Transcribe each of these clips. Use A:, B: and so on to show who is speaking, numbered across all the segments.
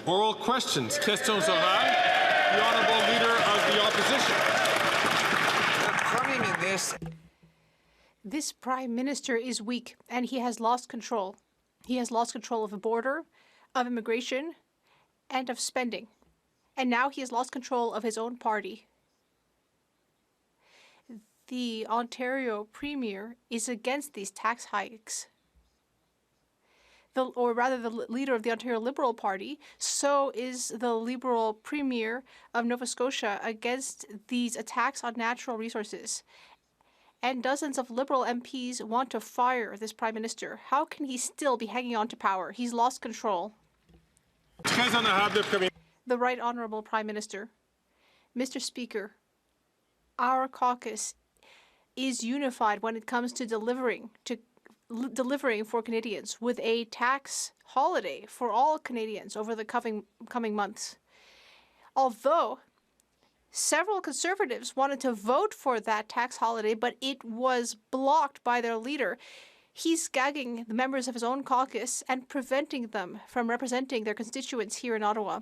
A: Oral questions. Questions orales. The Honourable Leader of the Opposition.
B: Premier ministre.
C: This Prime Minister is weak, and he has lost control. He has lost control of the border, of immigration, and of spending. And now he has lost control of his own party. The Ontario Premier is against these tax hikes. Or rather, the leader of the Ontario Liberal Party, so is the Liberal Premier of Nova Scotia against these attacks on natural resources. And dozens of Liberal MPs want to fire this Prime Minister. How can he still be hanging on to power? He's lost control. The Right Honourable Prime Minister. Mr. Speaker, our caucus is unified when it comes to delivering for Canadians with a tax holiday for all Canadians over the coming months. Although several Conservatives wanted to vote for that tax holiday, but it was blocked by their leader. He's gagging the members of his own caucus and preventing them from representing their constituents here in Ottawa.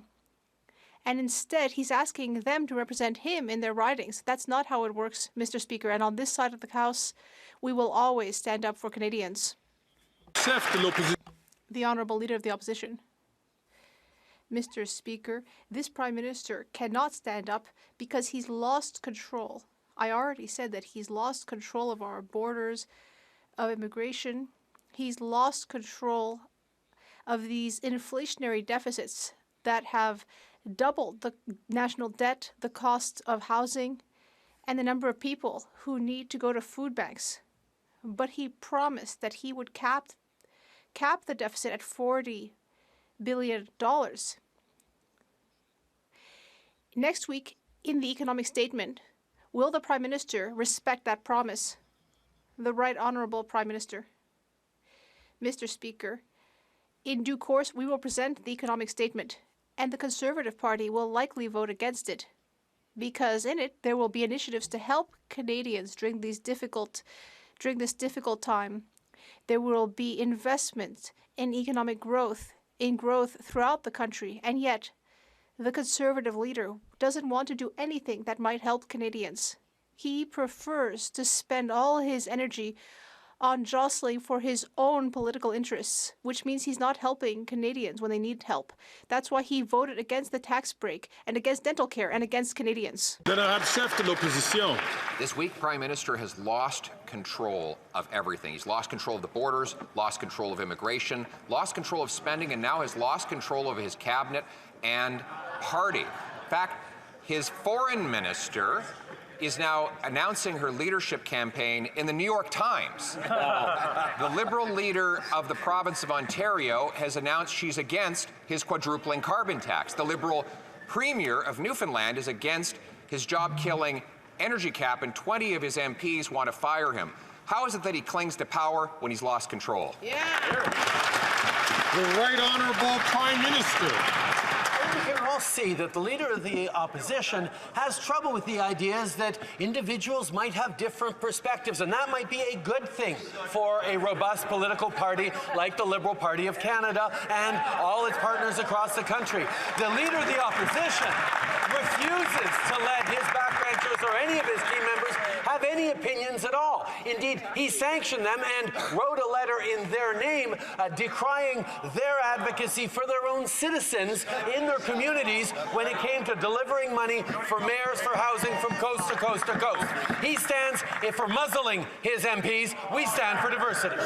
C: And instead, he's asking them to represent him in their ridings. That's not how it works, Mr. Speaker. And on this side of the House, we will always stand up for Canadians. The Honourable Leader of the Opposition. Mr. Speaker, this Prime Minister cannot stand up because he's lost control. I already said that he's lost control of our borders, of immigration. He's lost control of these inflationary deficits that have doubled the national debt, the cost of housing, and the number of people who need to go to food banks. But he promised that he would cap the deficit at $40 billion. Next week, in the economic statement, will the Prime Minister respect that promise? The Right Honourable Prime Minister. Mr. Speaker, in due course, we will present the economic statement, and the Conservative Party will likely vote against it, because in it there will be initiatives to help Canadians during this difficult time. There will be investments in economic growth, throughout the country, and yet the Conservative leader doesn't want to do anything that might help Canadians. He prefers to spend all his energy on jostling for his own political interests, which means he's not helping Canadians when they need help. That's why he voted against the tax break and against dental care and against Canadians.
B: This week, Prime Minister has lost control of everything. He's lost control of the borders, lost control of immigration, lost control of spending, and now has lost control of his cabinet and party. In fact, his foreign minister is now announcing her leadership campaign in the New York Times. The Liberal leader of the province of Ontario has announced she's against his quadrupling carbon tax. The Liberal Premier of Newfoundland is against his job-killing energy cap, and 20 of his MPs want to fire him. How is it that he clings to power when he's lost control?
A: The Right Honourable Prime Minister.
D: We can all see that the Leader of the Opposition has trouble with the ideas that individuals might have different perspectives, and that might be a good thing for a robust political party like the Liberal Party of Canada and all its partners across the country. The Leader of the Opposition refuses to let his backbenchers or any of his team members have any opinions at all. Indeed, he sanctioned them and wrote a letter in their name decrying their advocacy for their own citizens in their communities when it came to delivering money for mayors for housing from coast to coast to coast. He stands for muzzling his MPs. We stand for diversity.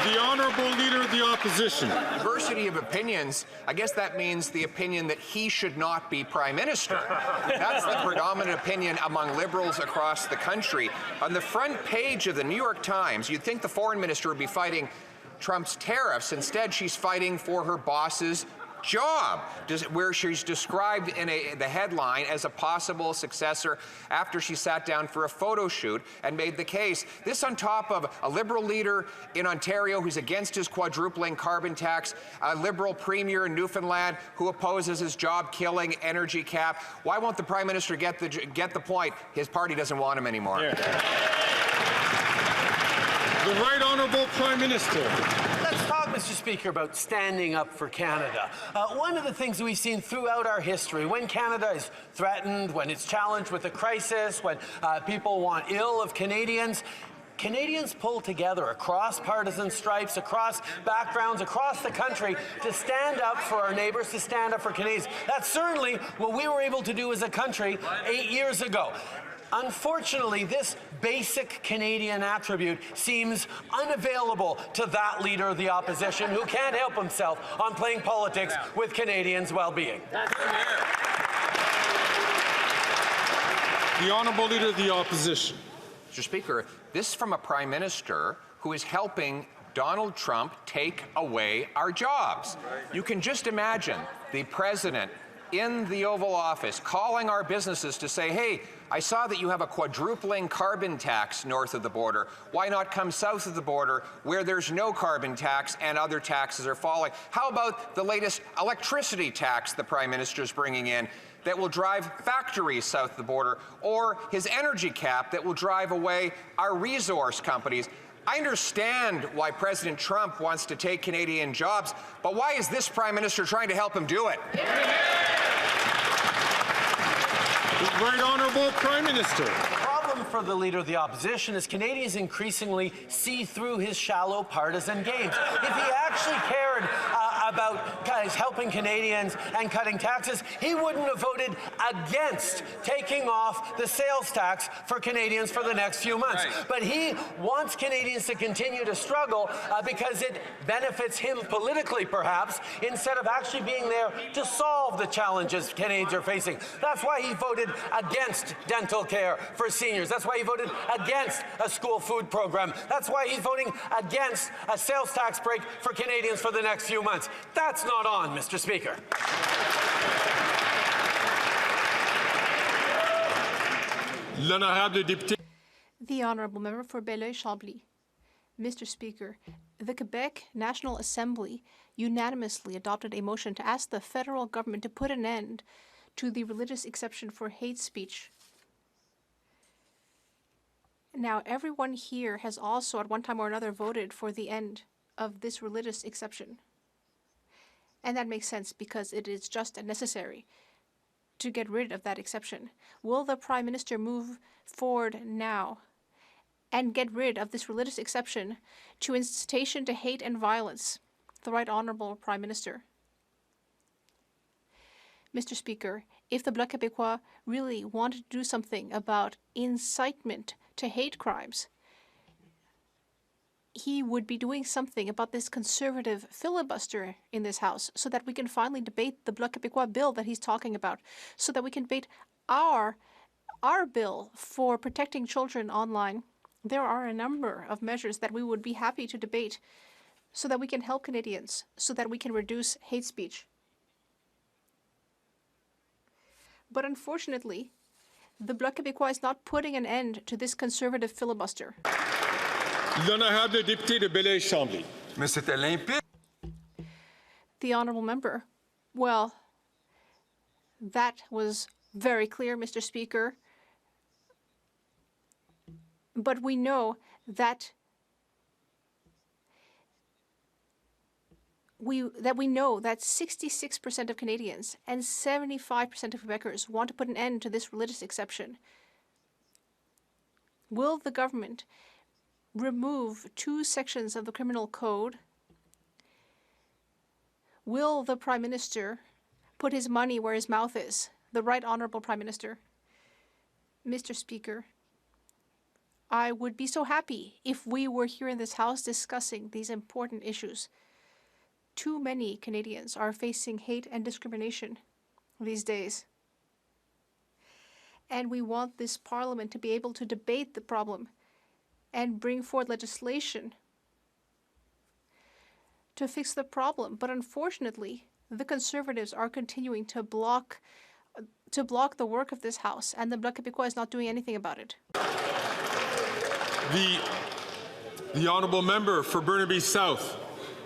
A: The Honourable Leader of the Opposition.
B: Diversity of opinions, I guess that means the opinion that he should not be Prime Minister. That's the predominant opinion among Liberals across the country. On the front page of the New York Times, you'd think the Foreign Minister would be fighting Trump's tariffs. Instead, she's fighting for her boss's job, where she's described in the headline as a possible successor after she sat down for a photo shoot and made the case. This on top of a Liberal leader in Ontario who's against his quadrupling carbon tax, a Liberal Premier in Newfoundland who opposes his job-killing energy cap. Why won't the Prime Minister get the point? His party doesn't want him anymore.
A: The Right Honourable Prime Minister.
D: Let's talk, Mr. Speaker, about standing up for Canada. One of the things we've seen throughout our history, when Canada is threatened, when it's challenged with a crisis, when people want ill of Canadians pull together across partisan stripes, across backgrounds, across the country to stand up for our neighbors, to stand up for Canadians. That's certainly what we were able to do as a country 8 years ago. Unfortunately, this basic Canadian attribute seems unavailable to that leader of the opposition who can't help himself on playing politics with Canadians' well-being.
A: The Honourable Leader of the Opposition.
B: Mr. Speaker, this from a Prime Minister who is helping Donald Trump take away our jobs. You can just imagine the President in the Oval Office calling our businesses to say, hey, I saw that you have a quadrupling carbon tax north of the border. Why not come south of the border where there's no carbon tax and other taxes are falling? How about the latest electricity tax the Prime Minister is bringing in that will drive factories south of the border, or his energy cap that will drive away our resource companies? I understand why President Trump wants to take Canadian jobs, but why is this Prime Minister trying to help him do it?
A: The Right Honourable Prime Minister.
D: The problem for the Leader of the Opposition is Canadians increasingly see through his shallow partisan games. If he actually cared about helping Canadians and cutting taxes, he wouldn't have voted against taking off the sales tax for Canadians for the next few months.
B: Right.
D: But he wants Canadians to continue to struggle because it benefits him politically, perhaps, instead of actually being there to solve the challenges Canadians are facing. That's why he voted against dental care for seniors. That's why he voted against a school food program. That's why he's voting against a sales tax break for Canadians for the next few months. That's not on, Mr. Speaker.
A: L'honorable député.
C: The Honourable Member for Belleuil-Chambly. Mr. Speaker, the Quebec National Assembly unanimously adopted a motion to ask the federal government to put an end to the religious exception for hate speech. Now, everyone here has also, at one time or another, voted for the end of this religious exception. And that makes sense because it is just and necessary to get rid of that exception. Will the Prime Minister move forward now and get rid of this religious exception to incitation to hate and violence? The Right Honourable Prime Minister. Mr. Speaker, if the Bloc Québécois really wanted to do something about incitement to hate crimes, he would be doing something about this conservative filibuster in this House so that we can finally debate the Bloc Québécois bill that he's talking about, so that we can debate our bill for protecting children online. There are a number of measures that we would be happy to debate so that we can help Canadians, so that we can reduce hate speech. But unfortunately, the Bloc Québécois is not putting an end to this conservative filibuster.
A: L'honorable député de Belleuil-Chambly.
E: Mais c'était limpide.
C: The Honourable Member. Well, that was very clear, Mr. Speaker. But we know that we know that 66% of Canadians and 75% of Quebecers want to put an end to this religious exception. Will the government remove 2 sections of the Criminal Code? Will the Prime Minister put his money where his mouth is? The Right Honourable Prime Minister. Mr. Speaker, I would be so happy if we were here in this House discussing these important issues. Too many Canadians are facing hate and discrimination these days. And we want this Parliament to be able to debate the problem and bring forward legislation to fix the problem. But unfortunately, the Conservatives are continuing to block the work of this House, and the Bloc Québécois is not doing anything about it.
A: The Honourable Member for Burnaby South.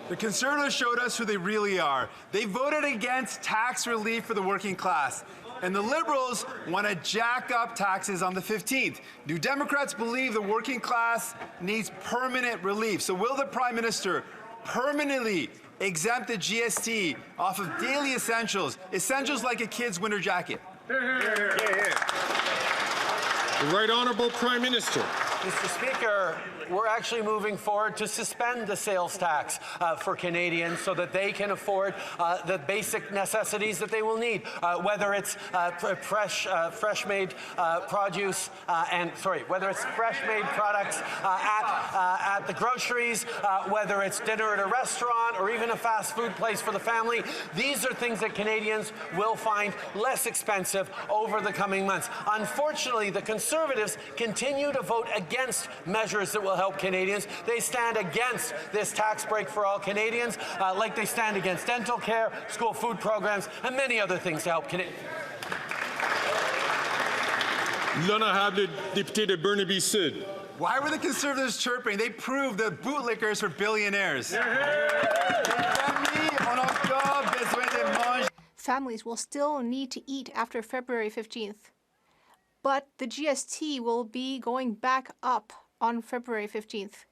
E: The Conservatives showed us who they really are. They voted against tax relief for the working class. And the Liberals want to jack up taxes on the 15th. Do Democrats believe the working class needs permanent relief? So will the Prime Minister permanently exempt the GST off of daily essentials, essentials like a kid's winter jacket?
A: The Right Honourable Prime Minister.
D: Mr. Speaker, we're actually moving forward to suspend the sales tax for Canadians so that they can afford the basic necessities that they will need, whether it's fresh-made produce whether it's fresh-made products at the groceries, whether it's dinner at a restaurant or even a fast food place for the family. These are things that Canadians will find less expensive over the coming months. Unfortunately, the Conservatives continue to vote against measures that will help Canadians. They stand against this tax break for all Canadians, like they stand against dental care, school food programs, and many other things to help Canadians.
A: L'honorable député de Burnaby Sud.
E: Why were the Conservatives chirping? They proved that bootlickers for billionaires.
C: Families will still need to eat after February 15th, but the GST will be going back up on February 15th.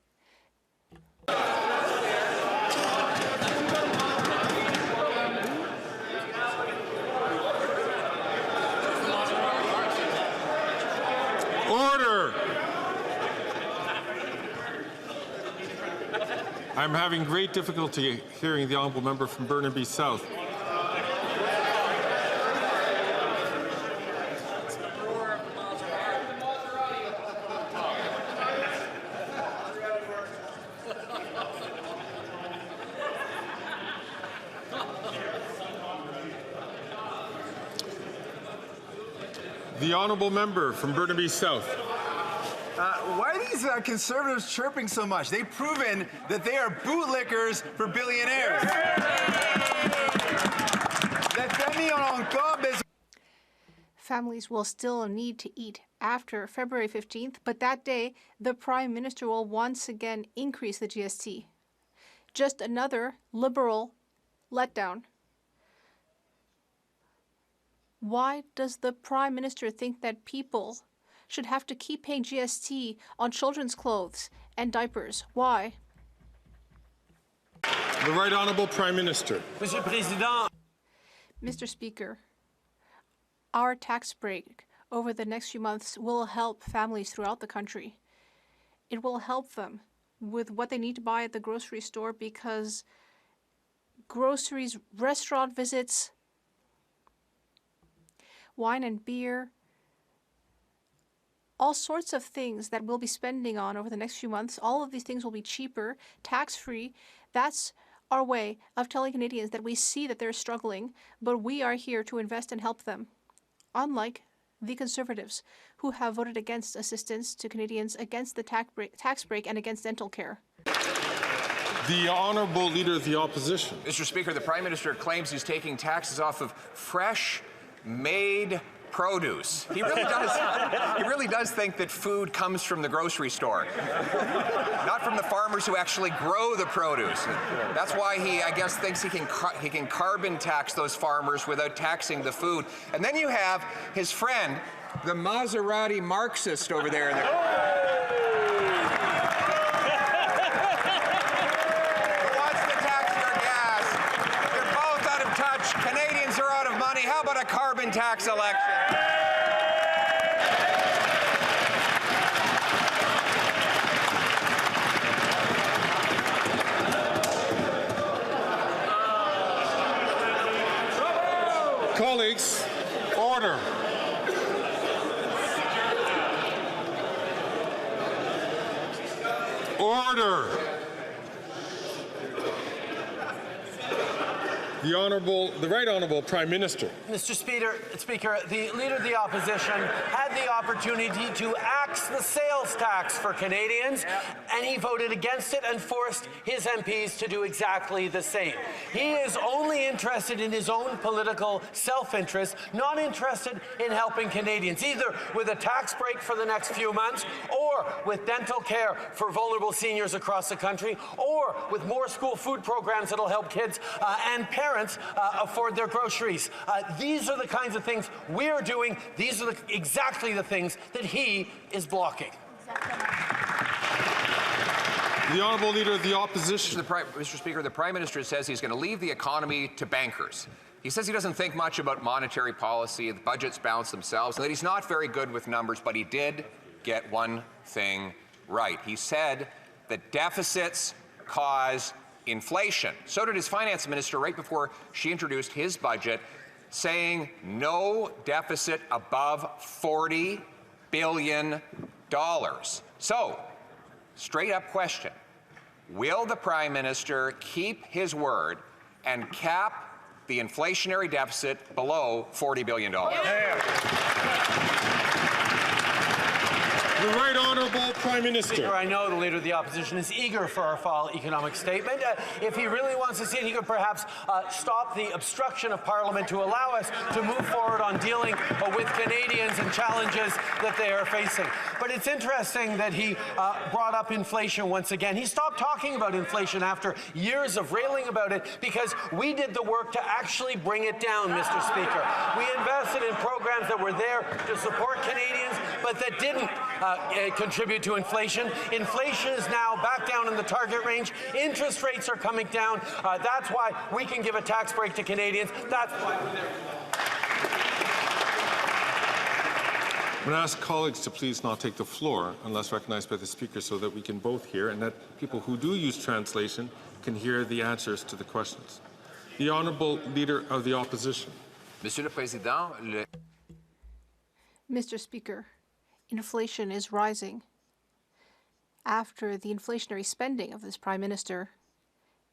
A: Order! I'm having great difficulty hearing the honourable member from Burnaby South. The honourable member from Burnaby South.
E: Why are these Conservatives chirping so much? They've proven that they are bootlickers for billionaires.
C: Families will still need to eat after February 15th, but that day, the Prime Minister will once again increase the GST. Just another Liberal letdown. Why does the Prime Minister think that people should have to keep paying GST on children's clothes and diapers? Why?
A: The Right Honourable Prime Minister.
D: Monsieur le Président.
C: Mr. Speaker, our tax break over the next few months will help families throughout the country. It will help them with what they need to buy at the grocery store because groceries, restaurant visits, wine and beer, all sorts of things that we'll be spending on over the next few months, all of these things will be cheaper, tax-free. That's our way of telling Canadians that we see that they're struggling, but we are here to invest and help them. Unlike the Conservatives, who have voted against assistance to Canadians, against the tax break, and against dental care.
A: The Honourable Leader of the Opposition.
B: Mr. Speaker, the Prime Minister claims he's taking taxes off of fresh-made produce. He really does. He really does think that food comes from the grocery store, not from the farmers who actually grow the produce. That's why he, I guess, thinks he can carbon tax those farmers without taxing the food. And then you have his friend, the Maserati Marxist over there in the who wants to tax your gas. They're both out of touch. Canadians are out of money. How about a carbon tax election?
A: Colleagues, order. Order. The Right Honourable Prime Minister.
D: Mr. Speaker, the Leader of the Opposition had the opportunity to axe the sales sales tax for Canadians, and he voted against it and forced his MPs to do exactly the same. He is only interested in his own political self-interest, not interested in helping Canadians, either with a tax break for the next few months, or with dental care for vulnerable seniors across the country, or with more school food programs that'll help kids and parents afford their groceries. These are the kinds of things we're doing. These are exactly the things that he is blocking.
A: The Honourable Leader of the Opposition.
B: Mr. Speaker, the Prime Minister says he's going to leave the economy to bankers. He says he doesn't think much about monetary policy, the budgets balance themselves, and that he's not very good with numbers, but he did get one thing right. He said that deficits cause inflation. So did his finance minister right before she introduced his budget, saying no deficit above $40 billion. So, straight up question, will the Prime Minister keep his word and cap the inflationary deficit below $40 billion?
A: The Right Honourable Prime Minister.
D: Speaker, I know the Leader of the Opposition is eager for our fall economic statement. If he really wants to see it, he could perhaps stop the obstruction of Parliament to allow us to move forward on dealing with Canadians and challenges that they are facing. But it's interesting that he brought up inflation once again. He stopped talking about inflation after years of railing about it because we did the work to actually bring it down, Mr. Speaker. We invested in programs that were there to support Canadians, but that didn't contribute to inflation. Inflation is now back down in the target range. Interest rates are coming down. That's why we can give a tax break to Canadians. That's why.
A: I'm going to ask colleagues to please not take the floor unless recognized by the Speaker so that we can both hear and that people who do use translation can hear the answers to the questions. The Honourable Leader of the Opposition.
B: Monsieur le Président,
C: Mr. Speaker, inflation is rising. After the inflationary spending of this Prime Minister,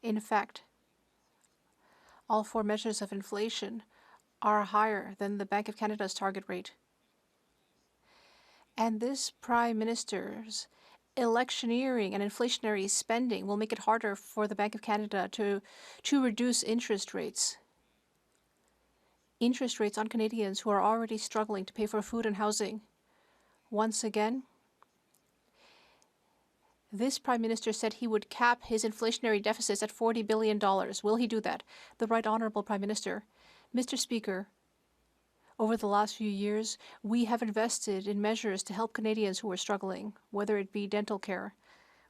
C: in fact, all four measures of inflation are higher than the Bank of Canada's target rate. And this Prime Minister's electioneering and inflationary spending will make it harder for the Bank of Canada to reduce interest rates. Interest rates on Canadians who are already struggling to pay for food and housing. Once again, this Prime Minister said he would cap his inflationary deficits at $40 billion. Will he do that? The Right Honourable Prime Minister. Mr. Speaker, over the last few years, we have invested in measures to help Canadians who are struggling, whether it be dental care,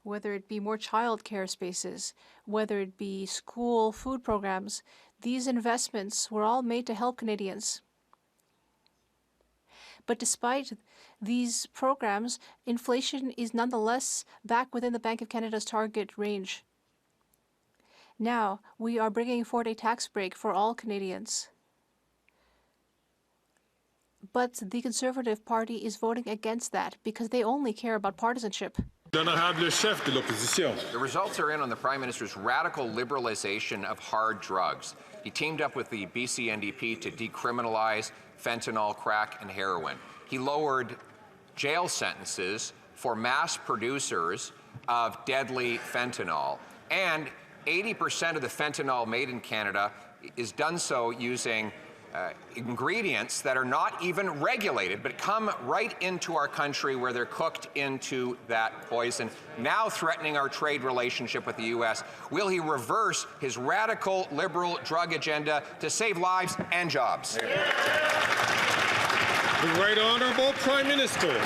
C: whether it be more child care spaces, whether it be school food programs. These investments were all made to help Canadians. But despite these programs, inflation is nonetheless back within the Bank of Canada's target range. Now, we are bringing forward a tax break for all Canadians. But the Conservative Party is voting against that because they only care about partisanship.
A: L'honorable chef de l'opposition.
B: the results are in on the Prime Minister's radical liberalization of hard drugs. He teamed up with the BC NDP to decriminalize fentanyl, crack, and heroin. He lowered jail sentences for mass producers of deadly fentanyl. And 80% of the fentanyl made in Canada is done so using ingredients that are not even regulated, but come right into our country where they're cooked into that poison, now threatening our trade relationship with the U.S. Will he reverse his radical liberal drug agenda to save lives and jobs?
A: The Right Honourable Prime Minister.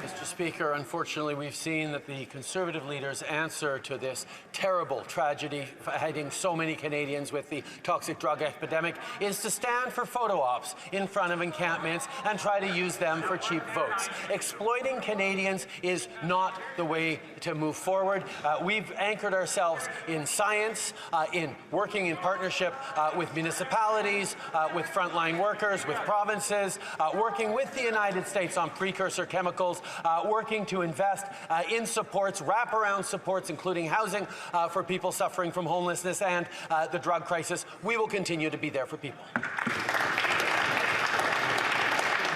D: Mr. Speaker, unfortunately, we've seen that the Conservative leader's answer to this terrible tragedy hitting so many Canadians with the toxic drug epidemic is to stand for photo ops in front of encampments and try to use them for cheap votes. Exploiting Canadians is not the way to move forward. We've anchored ourselves in science, in working in partnership with municipalities, with frontline workers, with provinces, working with the United States on precursor chemicals, working to invest in supports, wraparound supports, including housing for people suffering from homelessness and the drug crisis. We will continue to be there for people.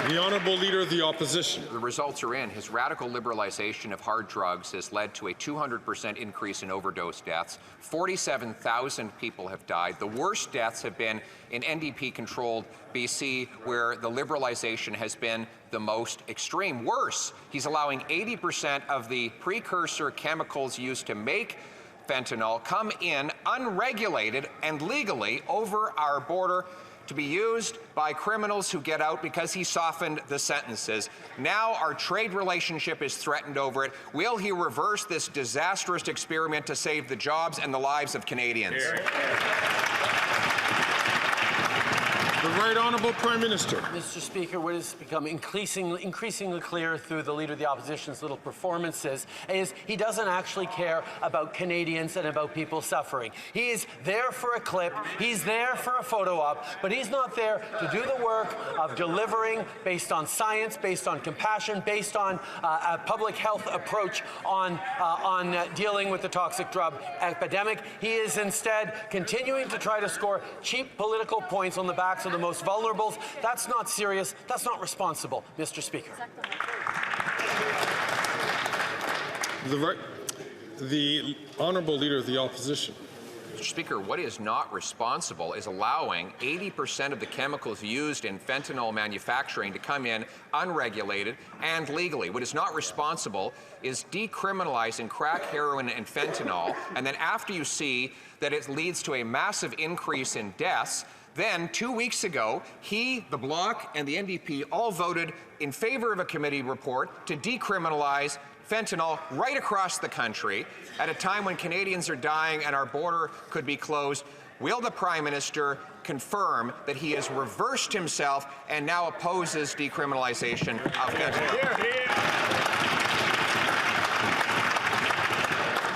A: The Honourable Leader of the Opposition.
B: The results are in. His radical liberalization of hard drugs has led to a 200% increase in overdose deaths. 47,000 people have died. The worst deaths have been in NDP-controlled BC, where the liberalization has been the most extreme. Worse, he's allowing 80% of the precursor chemicals used to make fentanyl come in unregulated and legally over our border to be used by criminals who get out because he softened the sentences. Now our trade relationship is threatened over it. Will he reverse this disastrous experiment to save the jobs and the lives of Canadians?
A: The Right Honourable Prime Minister.
D: Mr. Speaker, what has become increasingly clear through the Leader of the Opposition's little performances is he doesn't actually care about Canadians and about people suffering. He is there for a clip, he's there for a photo op, but he's not there to do the work of delivering based on science, based on compassion, based on a public health approach on dealing with the toxic drug epidemic. He is instead continuing to try to score cheap political points on the backs of the most vulnerable. That's not serious. That's not responsible, Mr. Speaker.
A: The Honourable Leader of the Opposition.
B: Mr. Speaker, what is not responsible is allowing 80% of the chemicals used in fentanyl manufacturing to come in unregulated and legally. What is not responsible is decriminalizing crack, heroin, and fentanyl, and then after you see that it leads to a massive increase in deaths, then 2 weeks ago, he, the Bloc, and the NDP all voted in favor of a committee report to decriminalize fentanyl right across the country at a time when Canadians are dying and our border could be closed. Will the Prime Minister confirm that he has reversed himself and now opposes decriminalization of fentanyl?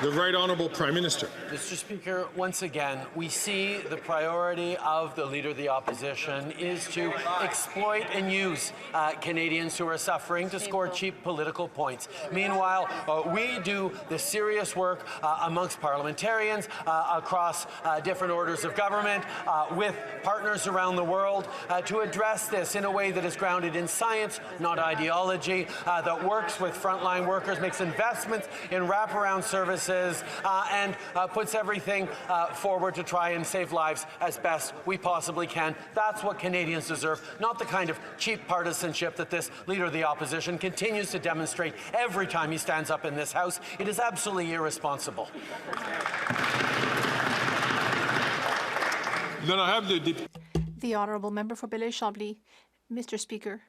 A: The Right Honourable Prime Minister.
D: Mr. Speaker, once again, we see the priority of the Leader of the Opposition is to exploit and use Canadians who are suffering to score cheap political points. Meanwhile, we do the serious work amongst parliamentarians across different orders of government with partners around the world to address this in a way that is grounded in science, not ideology, that works with frontline workers, makes investments in wraparound services, and puts everything forward to try and save lives as best we possibly can. That's what Canadians deserve, not the kind of cheap partisanship that this Leader of the Opposition continues to demonstrate every time he stands up in this House. It is absolutely irresponsible.
A: Then I have
C: The Honourable Member for Belleuil-Chambly. Mr. Speaker,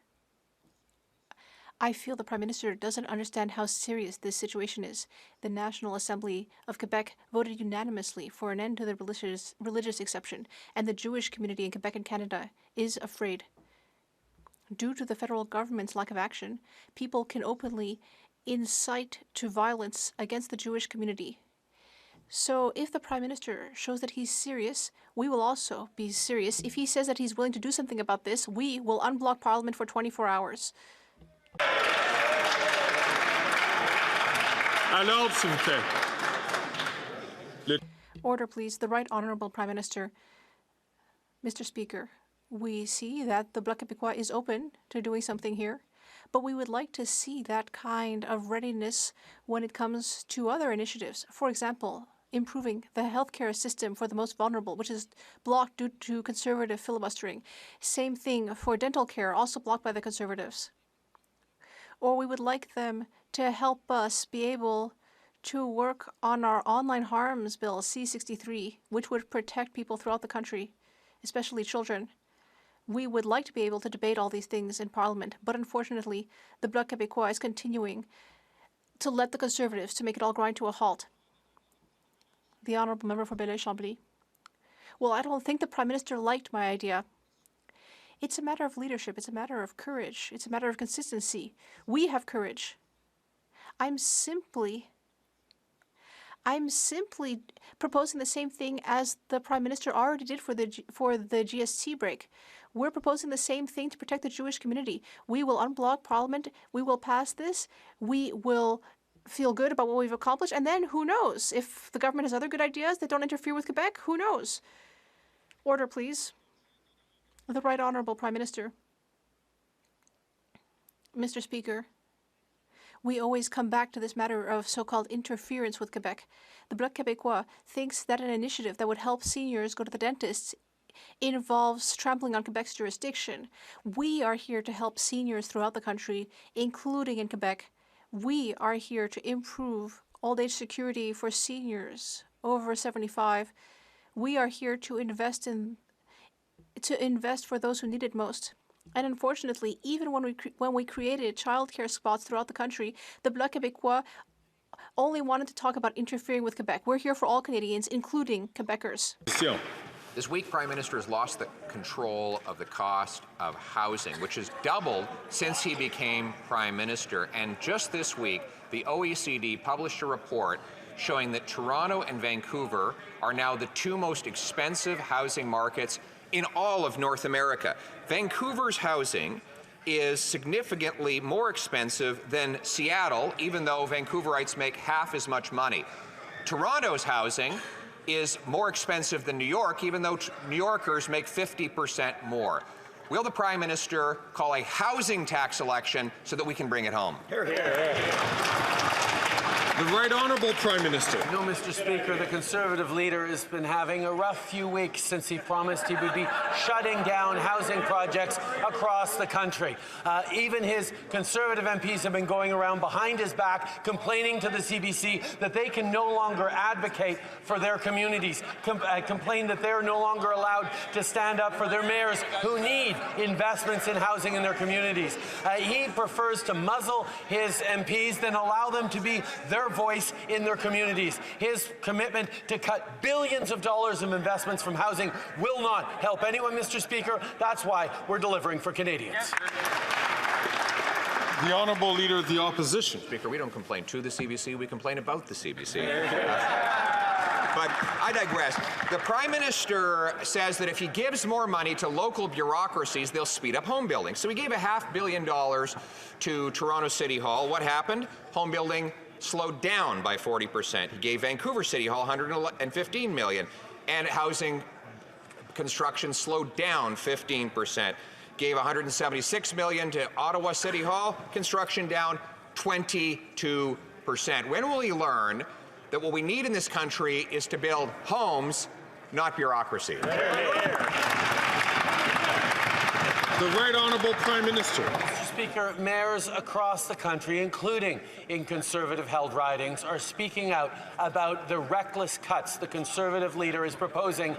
C: I feel the Prime Minister doesn't understand how serious this situation is. The National Assembly of Quebec voted unanimously for an end to the religious exception, and the Jewish community in Quebec and Canada is afraid. Due to the federal government's lack of action, people can openly incite to violence against the Jewish community. So if the Prime Minister shows that he's serious, we will also be serious. If he says that he's willing to do something about this, we will unblock Parliament for 24 hours. Order, please. The Right Honourable Prime Minister. Mr. Speaker, we see that the Bloc Québécois is open to doing something here, but we would like to see that kind of readiness when it comes to other initiatives. For example, improving the healthcare system for the most vulnerable, which is blocked due to conservative filibustering. Same thing for dental care, also blocked by the Conservatives. Or we would like them to help us be able to work on our online harms bill, C-63, which would protect people throughout the country, especially children. We would like to be able to debate all these things in Parliament, but unfortunately, the Bloc Québécois is continuing to let the Conservatives to make it all grind to a halt. The Honourable Member for Belleuil-Chambly. Well, I don't think the Prime Minister liked my idea. It's a matter of leadership. It's a matter of courage. It's a matter of consistency. We have courage. I'm simply proposing the same thing as the Prime Minister already did for the GST break. We're proposing the same thing to protect the Jewish community. We will unblock Parliament. We will pass this. We will feel good about what we've accomplished. And then who knows? If the government has other good ideas that don't interfere with Quebec, who knows? Order, please. The Right Honourable Prime Minister. Mr. Speaker, we always come back to this matter of so-called interference with Quebec. The Bloc Québécois thinks that an initiative that would help seniors go to the dentist involves trampling on Quebec's jurisdiction. We are here to help seniors throughout the country, including in Quebec. We are here to improve old age security for seniors over 75. We are here to invest for those who need it most. And unfortunately, even when we created childcare spots throughout the country, the Bloc Québécois only wanted to talk about interfering with Quebec. We're here for all Canadians, including Quebecers.
B: This week, Prime Minister has lost the control of the cost of housing, which has doubled since he became Prime Minister. And just this week, the OECD published a report showing that Toronto and Vancouver are now the two most expensive housing markets in all of North America. Vancouver's housing is significantly more expensive than Seattle, even though Vancouverites make half as much money. Toronto's housing is more expensive than New York, even though New Yorkers make 50% more. Will the Prime Minister call a housing tax election so that we can bring it home?
A: The Right Honourable Prime Minister.
D: No, Mr. Speaker, the Conservative leader has been having a rough few weeks since he promised he would be shutting down housing projects across the country. Even his Conservative MPs have been going around behind his back complaining to the CBC that they can no longer advocate for their communities, complain that they're no longer allowed to stand up for their mayors who need investments in housing in their communities. He prefers to muzzle his MPs than allow them to be their voice in their communities. His commitment to cut billions of dollars of investments from housing will not help anyone, Mr. Speaker. That's why we're delivering for Canadians.
A: The Honourable Leader of the Opposition.
B: Speaker, we don't complain to the CBC, we complain about the CBC. But I digress. The Prime Minister says that if he gives more money to local bureaucracies, they'll speed up home building. So he gave $500 million to Toronto City Hall. What happened? Home building slowed down by 40%. He gave Vancouver City Hall $115 million, and housing construction slowed down 15%. Gave $176 million to Ottawa City Hall, construction down 22%. When will he learn that what we need in this country is to build homes, not bureaucracy?
A: The Right Honourable Prime Minister.
D: Mr. Speaker, mayors across the country, including in Conservative-held ridings, are speaking out about the reckless cuts the Conservative leader is proposing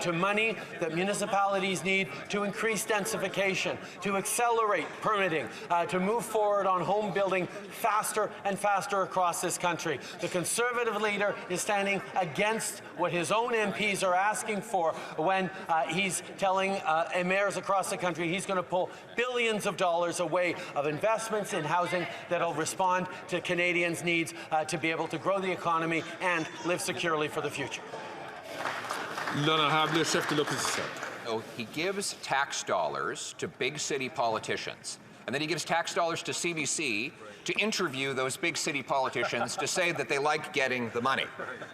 D: to money that municipalities need to increase densification, to accelerate permitting, to move forward on home building faster and faster across this country. The Conservative leader is standing against what his own MPs are asking for when he's telling mayors across the country he's going to pull billions of dollars away of investments in housing that will respond to Canadians' needs to be able to grow the economy and live securely for the future.
A: L'Honorable Chef de l'Opposition.
B: So he gives tax dollars to big city politicians, and then he gives tax dollars to CBC to interview those big city politicians to say that they like getting the money.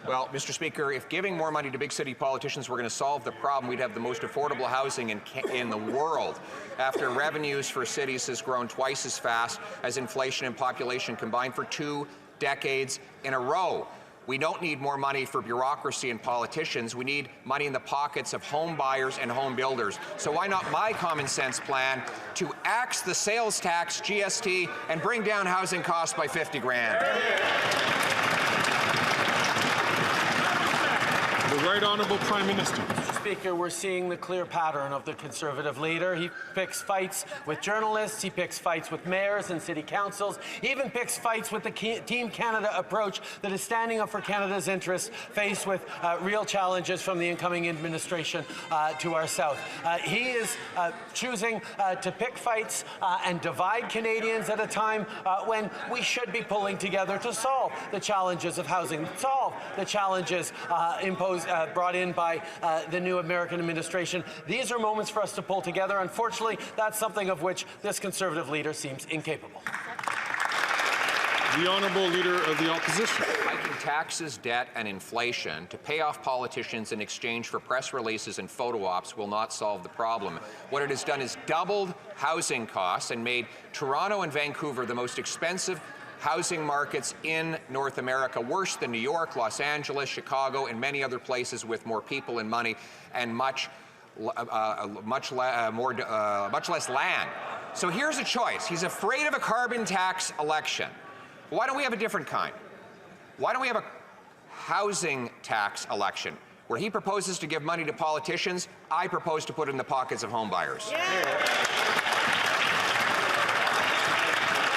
B: Well, Mr. Speaker, if giving more money to big city politicians were going to solve the problem, we'd have the most affordable housing in the world. After revenues for cities has grown twice as fast as inflation and population combined for 2 decades in a row. We don't need more money for bureaucracy and politicians. We need money in the pockets of home buyers and home builders. So why not my common sense plan to axe the sales tax, GST, and bring down housing costs by 50 grand?
A: The Right Honourable Prime Minister.
D: Mr. Speaker, we're seeing the clear pattern of the Conservative leader. He picks fights with journalists, he picks fights with mayors and city councils, he even picks fights with the Team Canada approach that is standing up for Canada's interests, faced with real challenges from the incoming administration to our south. He is choosing to pick fights and divide Canadians at a time when we should be pulling together to solve the challenges of housing, solve the challenges brought in by the new American administration. These are moments for us to pull together. Unfortunately, that's something of which this Conservative leader seems incapable.
A: The Honourable Leader of the Opposition.
B: I can taxes, debt, and inflation to pay off politicians in exchange for press releases and photo ops will not solve the problem. What it has done is doubled housing costs and made Toronto and Vancouver the most expensive housing markets in North America, worse than New York, Los Angeles, Chicago, and many other places with more people and money and much less land. So here's a choice. He's afraid of a carbon tax election. Why don't we have a different kind? Why don't we have a housing tax election where he proposes to give money to politicians? I propose to put it in the pockets of home buyers.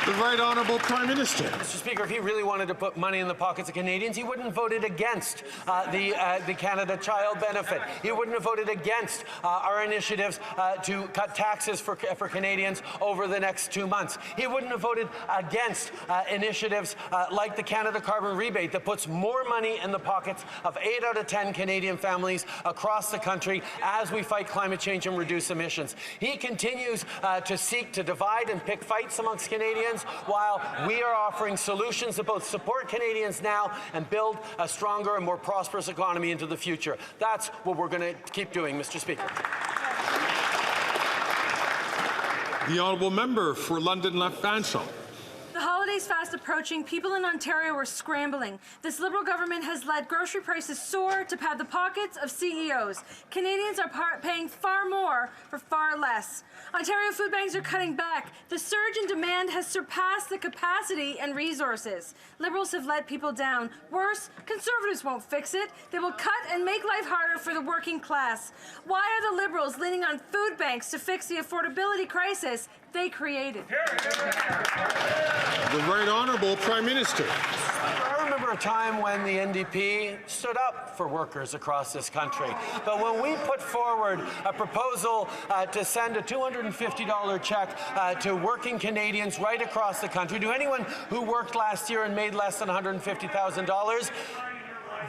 A: The Right Honourable Prime Minister.
D: Mr. Speaker, if he really wanted to put money in the pockets of Canadians, he wouldn't have voted against the Canada Child Benefit. He wouldn't have voted against our initiatives to cut taxes for Canadians over the next 2 months. He wouldn't have voted against initiatives like the Canada Carbon Rebate that puts more money in the pockets of 8 out of 10 Canadian families across the country as we fight climate change and reduce emissions. He continues to seek to divide and pick fights amongst Canadians, while we are offering solutions that both support Canadians now and build a stronger and more prosperous economy into the future. That's what we're going to keep doing, Mr. Speaker.
A: The Honourable Member for London Left Fanshawe.
F: The holidays fast approaching, people in Ontario are scrambling. This Liberal government has let grocery prices soar to pad the pockets of CEOs. Canadians are paying far more for far less. Ontario food banks are cutting back. The surge in demand has surpassed the capacity and resources. Liberals have let people down. Worse, Conservatives won't fix it. They will cut and make life harder for the working class. Why are the Liberals leaning on food banks to fix the affordability crisis they created?
A: The Right Honourable Prime Minister.
D: I remember a time when the NDP stood up for workers across this country. But when we put forward a proposal to send a $250 check to working Canadians right across the country, to anyone who worked last year and made less than $150,000,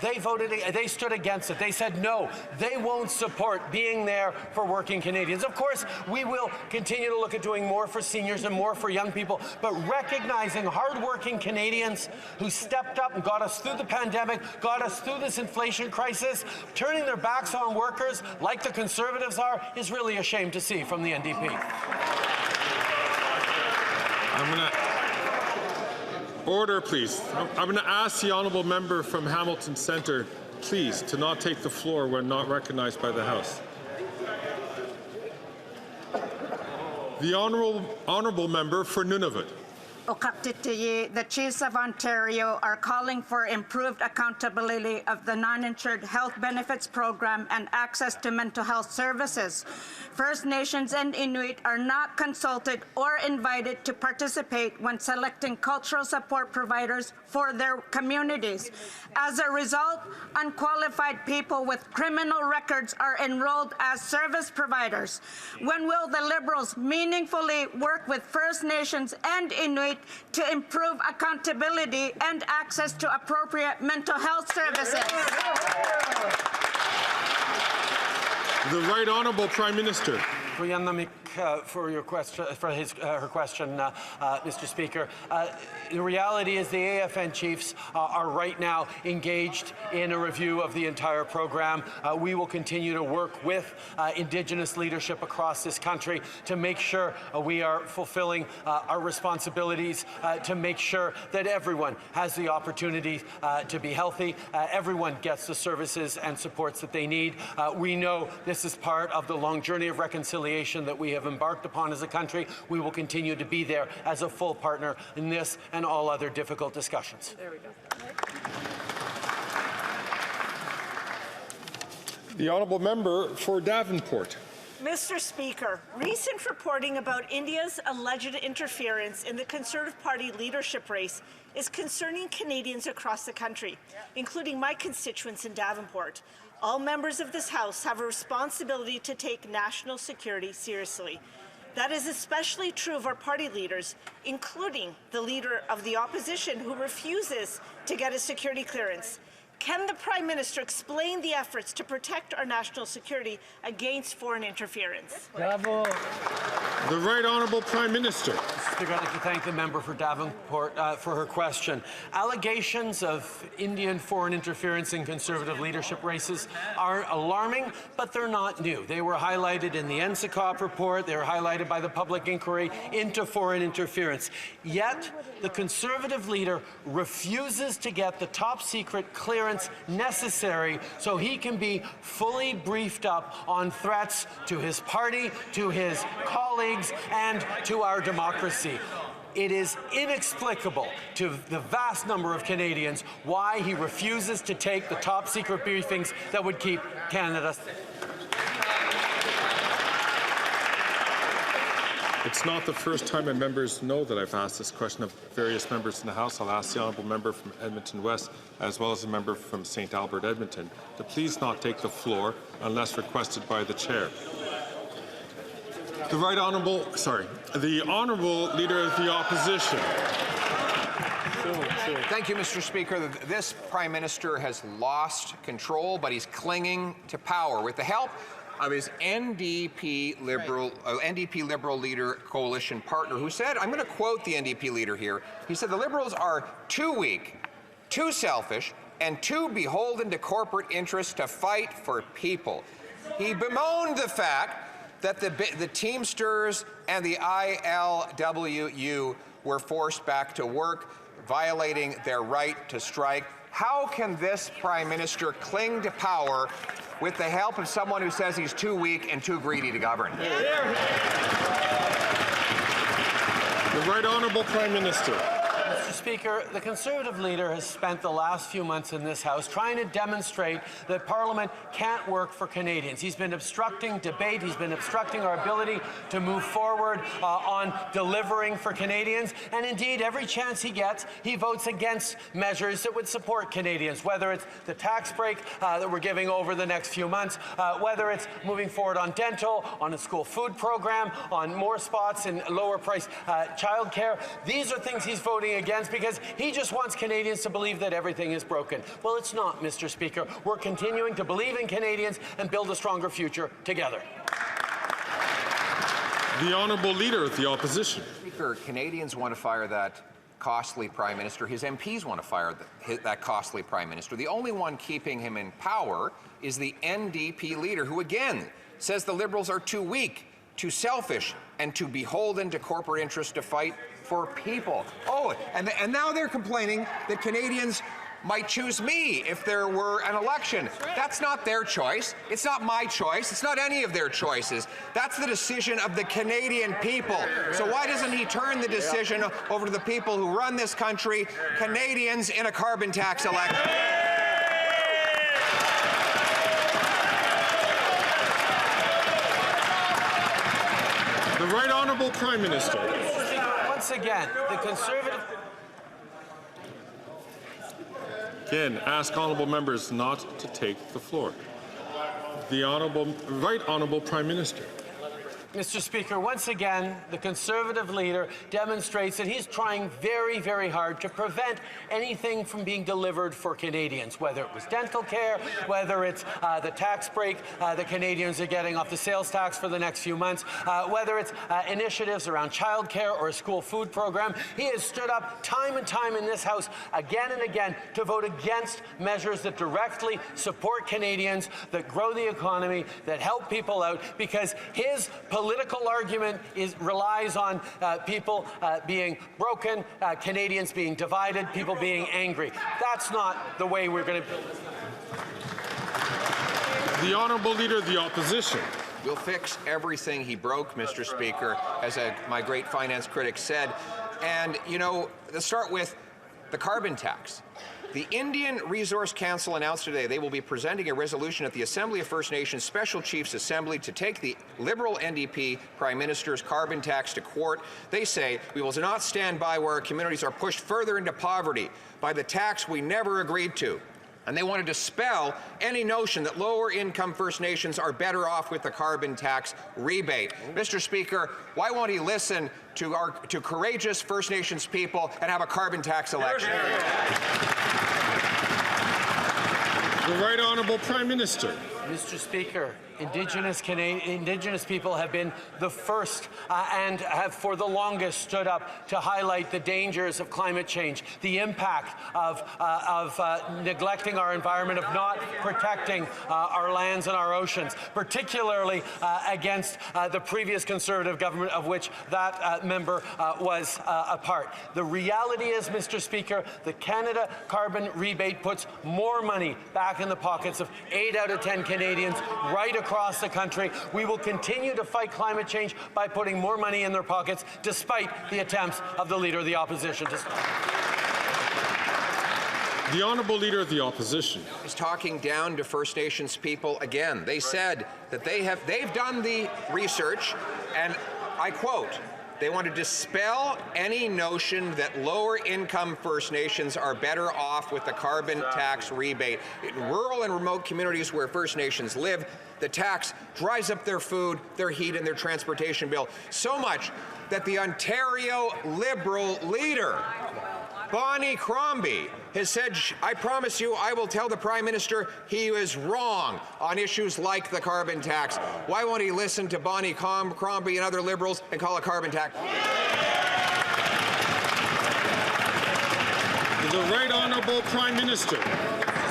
D: they stood against it. They said no, they won't support being there for working Canadians. Of course, we will continue to look at doing more for seniors and more for young people, but recognizing hardworking Canadians who stepped up and got us through the pandemic, got us through this inflation crisis, turning their backs on workers like the Conservatives are, is really a shame to see from the NDP.
A: I'm going to order, please. I'm going to ask the Honourable Member from Hamilton Centre, please, to not take the floor when not recognized by the House. The Honourable Member for Nunavut.
G: The Chiefs of Ontario are calling for improved accountability of the non-insured health benefits program and access to mental health services. First Nations and Inuit are not consulted or invited to participate when selecting cultural support providers for their communities. As a result, unqualified people with criminal records are enrolled as service providers. When will the Liberals meaningfully work with First Nations and Inuit to improve accountability and access to appropriate mental health services?
A: The Right Honourable Prime Minister.
D: For your question, her question, Mr. Speaker. The reality is the AFN Chiefs are right now engaged in a review of the entire program. We will continue to work with Indigenous leadership across this country to make sure we are fulfilling our responsibilities, to make sure that everyone has the opportunity to be healthy, everyone gets the services and supports that they need. We know this is part of the long journey of reconciliation that we have embarked upon as a country. We will continue to be there as a full partner in this and all other difficult discussions.
F: There we go.
A: The Honourable Member for Davenport.
H: Mr. Speaker, recent reporting about India's alleged interference in the Conservative Party leadership race is concerning Canadians across the country, including my constituents in Davenport. All members of this House have a responsibility to take national security seriously. That is especially true of our party leaders, including the leader of the opposition who refuses to get a security clearance. Can the Prime Minister explain the efforts to protect our national security against foreign interference?
D: Bravo.
A: The Right Honourable Prime Minister.
D: Mr. Speaker, I'd like to thank the member for Davenport for her question. Allegations of Indian foreign interference in Conservative leadership races are alarming, but they're not new. They were highlighted in the NSICOP report. They were highlighted by the public inquiry into foreign interference. Yet, the Conservative leader refuses to get the top secret clearance necessary so he can be fully briefed up on threats to his party, to his colleagues, and to our democracy. It is inexplicable to the vast number of Canadians why he refuses to take the top secret briefings that would keep Canada.
A: It's not the first time, and members know that I've asked this question of various members in the House. I'll ask the honourable member from Edmonton West, as well as the member from St. Albert, Edmonton, to please not take the floor unless requested by the chair. The Honourable Leader of the Opposition.
B: Thank you, Mr. Speaker. This Prime Minister has lost control, but he's clinging to power with the help of his NDP Liberal leader coalition partner, who said, I'm going to quote the NDP leader here, he said the Liberals are too weak, too selfish, and too beholden to corporate interests to fight for people. He bemoaned the fact that the Teamsters and the ILWU were forced back to work, violating their right to strike. How can this Prime Minister cling to power with the help of someone who says he's too weak and too greedy to govern?
A: The Right Honourable Prime Minister.
D: Mr. Speaker, the Conservative leader has spent the last few months in this House trying to demonstrate that Parliament can't work for Canadians. He's been obstructing debate. He's been obstructing our ability to move forward on delivering for Canadians. And indeed, every chance he gets, he votes against measures that would support Canadians, whether it's the tax break that we're giving over the next few months, whether it's moving forward on dental, on a school food program, on more spots in lower price childcare. These are things he's voting against because he just wants Canadians to believe that everything is broken. Well, it's not, Mr. Speaker. We're continuing to believe in Canadians and build a stronger future together.
A: The Honourable Leader of the Opposition.
B: Speaker, Canadians want to fire that costly Prime Minister. His MPs want to fire that costly Prime Minister. The only one keeping him in power is the NDP leader, who again says the Liberals are too weak, too selfish, and too beholden to corporate interests to fight for people. Oh, and now they're complaining that Canadians might choose me if there were an election. That's not their choice. It's not my choice. It's not any of their choices. That's the decision of the Canadian people. So why doesn't he turn the decision over to the people who run this country, Canadians, in a carbon tax election?
A: The Right Honourable Prime Minister.
D: Once again, the Conservative...
A: Again, ask honourable members not to take the floor. The Right Honourable Prime Minister.
D: Mr. Speaker, once again, the Conservative leader demonstrates that he's trying very, very hard to prevent anything from being delivered for Canadians, whether it was dental care, whether it's the tax break that Canadians are getting off the sales tax for the next few months, whether it's initiatives around childcare or a school food program. He has stood up time and time in this House again and again to vote against measures that directly support Canadians, that grow the economy, that help people out, because his political argument relies on people being broken, Canadians being divided, people being angry. That's not the way we're going to...
A: The Honourable Leader of the Opposition.
B: We'll fix everything he broke, Mr. Speaker, as my great finance critic said. And, you know, let's start with the carbon tax. The Indian Resource Council announced today they will be presenting a resolution at the Assembly of First Nations Special Chiefs Assembly to take the Liberal NDP Prime Minister's carbon tax to court. They say, we will not stand by where our communities are pushed further into poverty by the tax we never agreed to. And they want to dispel any notion that lower-income First Nations are better off with the carbon tax rebate. Mr. Speaker, why won't he listen to courageous First Nations people and have a carbon tax election?
A: The Right Honourable Prime Minister.
D: Mr. Speaker, Indigenous people have been the first and have for the longest stood up to highlight the dangers of climate change, the impact of neglecting our environment, of not protecting our lands and our oceans, particularly against the previous Conservative government of which that member was a part. The reality is, Mr. Speaker, the Canada carbon rebate puts more money back in the pockets of 8 out of 10 Canadians right across the country. We will continue to fight climate change by putting more money in their pockets, despite the attempts of the Leader of the Opposition to stop.
A: The Honourable Leader of the Opposition.
B: Is talking down to First Nations people again. They said that they've done the research, and I quote, they want to dispel any notion that lower-income First Nations are better off with the carbon tax rebate. In rural and remote communities where First Nations live, the tax drives up their food, their heat, and their transportation bill so much that the Ontario Liberal leader, Bonnie Crombie, has said, I promise you, I will tell the Prime Minister he is wrong on issues like the carbon tax. Why won't he listen to Bonnie Crombie and other Liberals and call a carbon tax?
A: The Right Honourable Prime Minister.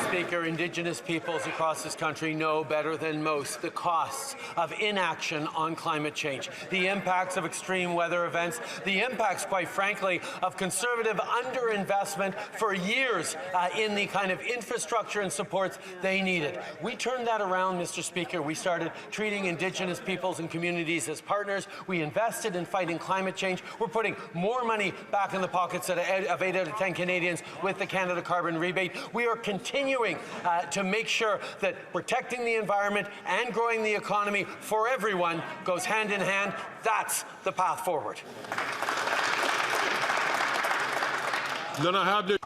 D: Speaker, Indigenous peoples across this country know better than most the costs of inaction on climate change, the impacts of extreme weather events, the impacts, quite frankly, of Conservative underinvestment for years in the kind of infrastructure and supports they needed. We turned that around, Mr. Speaker. We started treating Indigenous peoples and communities as partners. We invested in fighting climate change. We're putting more money back in the pockets of 8 out of 10 Canadians with the Canada carbon rebate. We are continuing to make sure that protecting the environment and growing the economy for everyone goes hand in hand. That's the path forward.
A: Then I have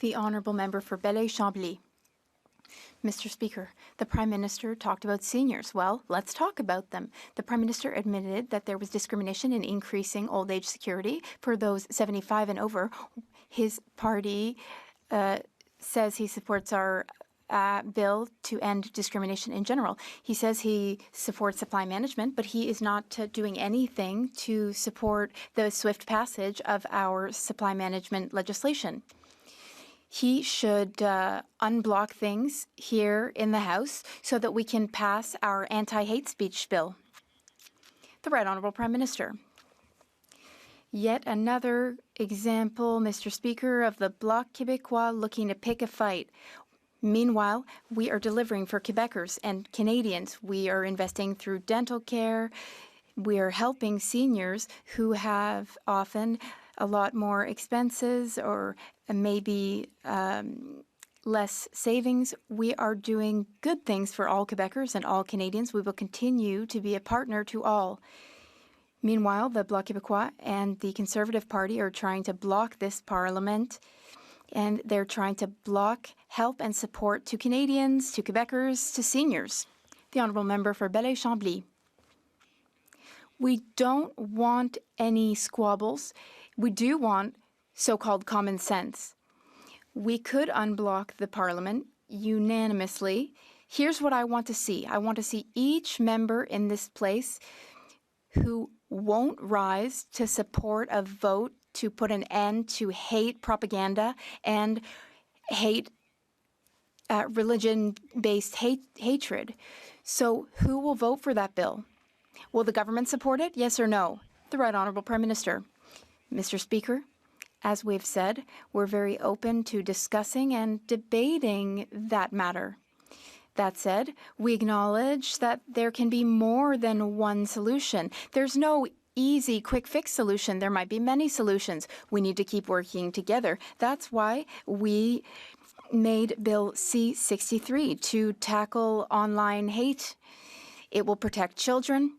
I: the Honourable Member for Belleuil-Chambly. Mr. Speaker, the Prime Minister talked about seniors. Well, let's talk about them. The Prime Minister admitted that there was discrimination in increasing old age security for those 75 and over. His party says he supports our bill to end discrimination in general. He says he supports supply management, but he is not doing anything to support the swift passage of our supply management legislation. He should unblock things here in the House so that we can pass our anti-hate speech bill. The Right Honourable Prime Minister. Yet another example, Mr. Speaker, of the Bloc Québécois looking to pick a fight. Meanwhile, we are delivering for Quebecers and Canadians. We are investing through dental care. We are helping seniors who have often a lot more expenses or maybe less savings. We are doing good things for all Quebecers and all Canadians. We will continue to be a partner to all. Meanwhile, the Bloc Québécois and the Conservative Party are trying to block this Parliament, and they're trying to block help and support to Canadians, to Quebecers, to seniors. The Honourable Member for Belleuil-Chambly. We don't want any squabbles. We do want so-called common sense. We could unblock the Parliament unanimously. Here's what I want to see. I want to see each member in this place who won't rise to support a vote to put an end to hate propaganda and hate religion-based hatred. So who will vote for that bill? Will the government support it? Yes or no? The Right Honourable Prime Minister. Mr. Speaker, as we've said, we're very open to discussing and debating that matter. That said, we acknowledge that there can be more than one solution. There's no easy, quick fix solution. There might be many solutions. We need to keep working together. That's why we made Bill C-63 to tackle online hate. It will protect children.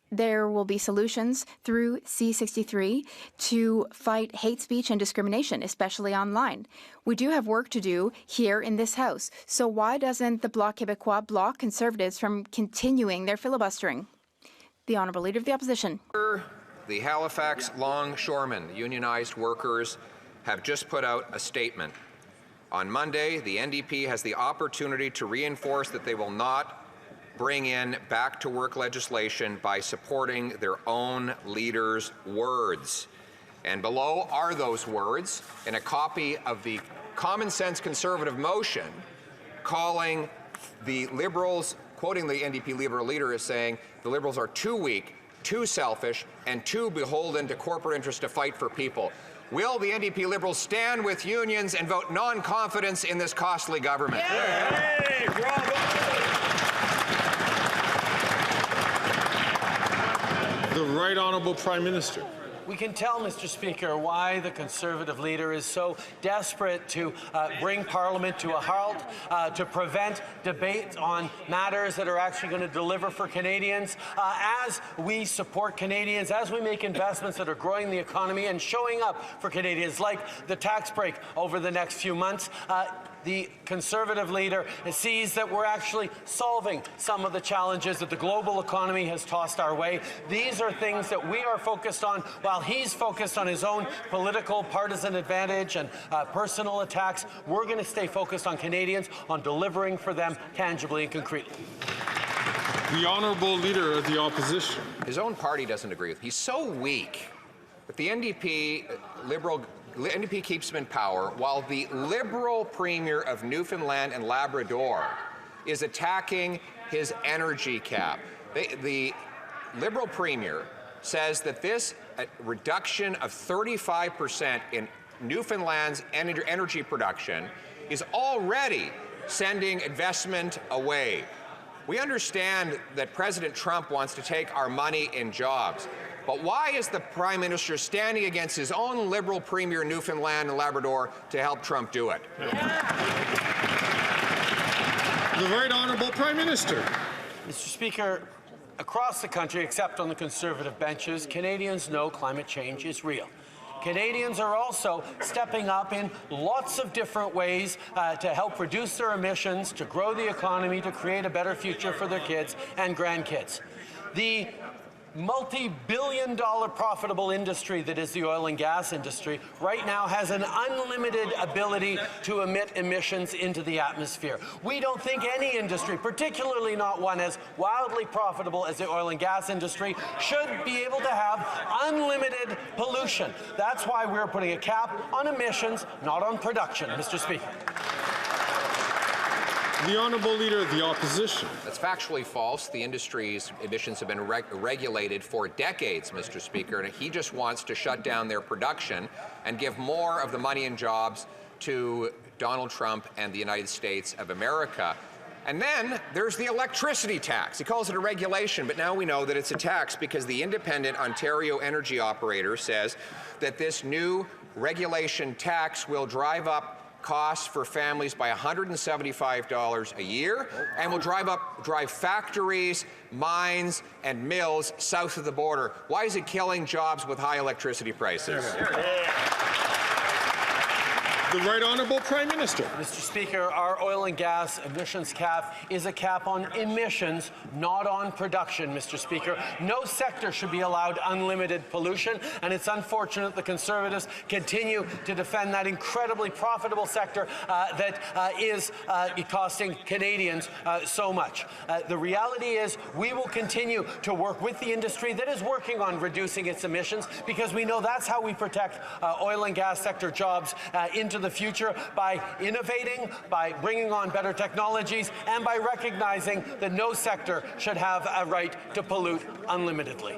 I: There will be solutions through C-63 to fight hate speech and discrimination, especially online. We do have work to do here in this House. So why doesn't the Bloc Québécois block Conservatives from continuing their filibustering? The Honourable Leader of the Opposition.
B: The Halifax longshoremen, unionized workers, have just put out a statement. On Monday, the NDP has the opportunity to reinforce that they will not bring in back-to-work legislation by supporting their own leader's words. And below are those words in a copy of the common sense Conservative motion calling the Liberals, quoting the NDP Liberal leader as saying, the Liberals are too weak, too selfish, and too beholden to corporate interests to fight for people. Will the NDP Liberals stand with unions and vote non-confidence in this costly government?
A: Hey, bravo! The Right Honourable Prime Minister.
D: We can tell, Mr. Speaker, why the Conservative leader is so desperate to bring Parliament to a halt, to prevent debate on matters that are actually going to deliver for Canadians. As we support Canadians, as we make investments that are growing the economy and showing up for Canadians, like the tax break over the next few months, the Conservative leader sees that we're actually solving some of the challenges that the global economy has tossed our way. These are things that we are focused on while he's focused on his own political partisan advantage and personal attacks. We're going to stay focused on Canadians, on delivering for them tangibly and concretely.
A: The Honourable Leader of the Opposition.
B: His own party doesn't agree with him. He's so weak that the NDP keeps him in power while the Liberal Premier of Newfoundland and Labrador is attacking his energy cap. The Liberal Premier says that this reduction of 35% in Newfoundland's energy production is already sending investment away. We understand that President Trump wants to take our money in jobs. But why is the Prime Minister standing against his own Liberal Premier in Newfoundland and Labrador to help Trump do it?
A: The Right Honourable Prime Minister.
D: Mr. Speaker, across the country, except on the Conservative benches, Canadians know climate change is real. Canadians are also stepping up in lots of different ways to help reduce their emissions, to grow the economy, to create a better future for their kids and grandkids. The multi-billion-dollar profitable industry that is the oil and gas industry right now has an unlimited ability to emit emissions into the atmosphere. We don't think any industry, particularly not one as wildly profitable as the oil and gas industry, should be able to have unlimited pollution. That's why we're putting a cap on emissions, not on production, Mr. Speaker.
A: The Honourable Leader of the Opposition.
B: That's factually false. The industry's emissions have been regulated for decades, Mr. Speaker, and he just wants to shut down their production and give more of the money and jobs to Donald Trump and the United States of America. And then there's the electricity tax. He calls it a regulation, but now we know that it's a tax because the independent Ontario energy operator says that this new regulation tax will drive up costs for families by $175 a year and will drive factories, mines, and mills south of the border. Why is it killing jobs with high electricity prices?
A: The Right Honourable Prime Minister.
D: Mr. Speaker, our oil and gas emissions cap is a cap on emissions, not on production, Mr. Speaker. No sector should be allowed unlimited pollution, and it's unfortunate the Conservatives continue to defend that incredibly profitable sector that is costing Canadians so much. The reality is we will continue to work with the industry that is working on reducing its emissions because we know that's how we protect oil and gas sector jobs into the future, by innovating, by bringing on better technologies, and by recognizing that no sector should have a right to pollute unlimitedly.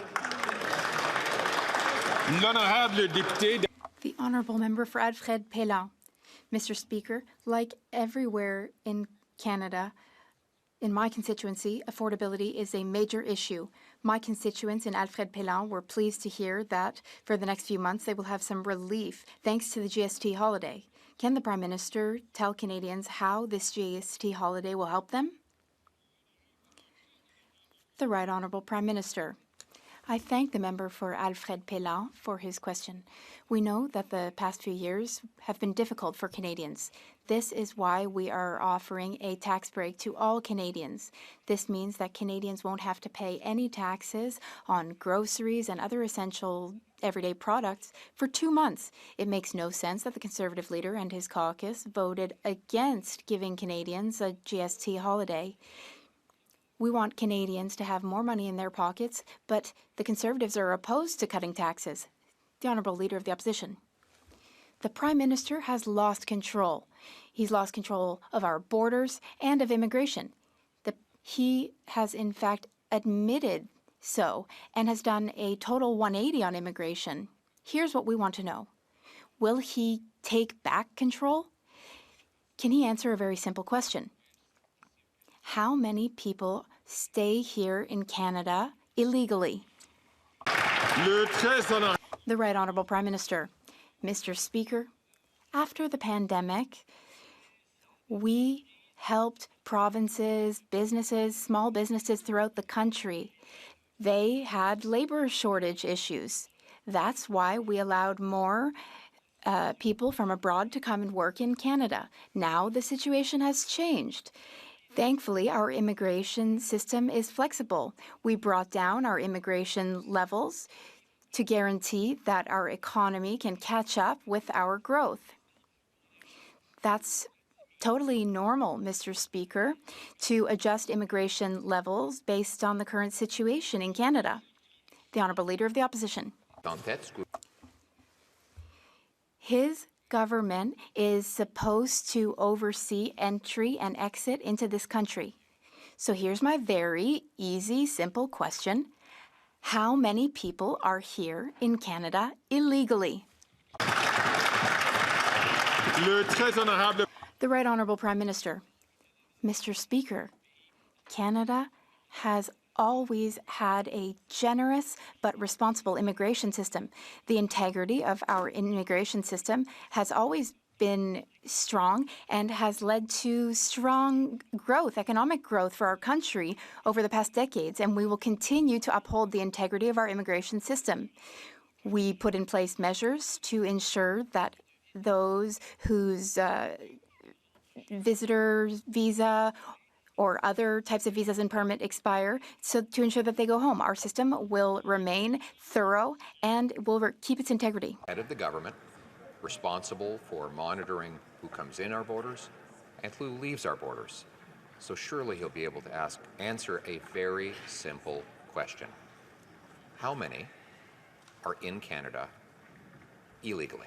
I: The Honourable Member for Alfred Pellan. Mr. Speaker, like everywhere in Canada, in my constituency, affordability is a major issue. My constituents in Alfred Pellan were pleased to hear that for the next few months they will have some relief thanks to the GST holiday. Can the Prime Minister tell Canadians how this GST holiday will help them? The Right Honourable Prime Minister. I thank the member for Alfred Pellan for his question. We know that the past few years have been difficult for Canadians. This is why we are offering a tax break to all Canadians. This means that Canadians won't have to pay any taxes on groceries and other essential everyday products for 2 months. It makes no sense that the Conservative leader and his caucus voted against giving Canadians a GST holiday. We want Canadians to have more money in their pockets, but the Conservatives are opposed to cutting taxes. The Honourable Leader of the Opposition. The Prime Minister has lost control. He's lost control of our borders and of immigration. He has, in fact, admitted so and has done a total 180 on immigration. Here's what we want to know. Will he take back control? Can he answer a very simple question? How many people stay here in Canada illegally? The Right Honourable Prime Minister. Mr. Speaker, after the pandemic, we helped provinces, businesses, small businesses throughout the country. They had labour shortage issues. That's why we allowed more people from abroad to come and work in Canada. Now the situation has changed. Thankfully, our immigration system is flexible. We brought down our immigration levels to guarantee that our economy can catch up with our growth. That's totally normal, Mr. Speaker, to adjust immigration levels based on the current situation in Canada. The Honourable Leader of the Opposition. His government is supposed to oversee entry and exit into this country. So here's my very easy, simple question. How many people are here in Canada illegally? The Right Honourable Prime Minister. Mr. Speaker, Canada has always had a generous but responsible immigration system. The integrity of our immigration system has always been strong and has led to strong growth, economic growth for our country over the past decades, and we will continue to uphold the integrity of our immigration system. We put in place measures to ensure that those whose visitor visa or other types of visas and permit expire, so to ensure that they go home. Our system will remain thorough and will keep its integrity.
B: Head of the government, responsible for monitoring who comes in our borders and who leaves our borders. So surely he'll be able to answer a very simple question. How many are in Canada illegally?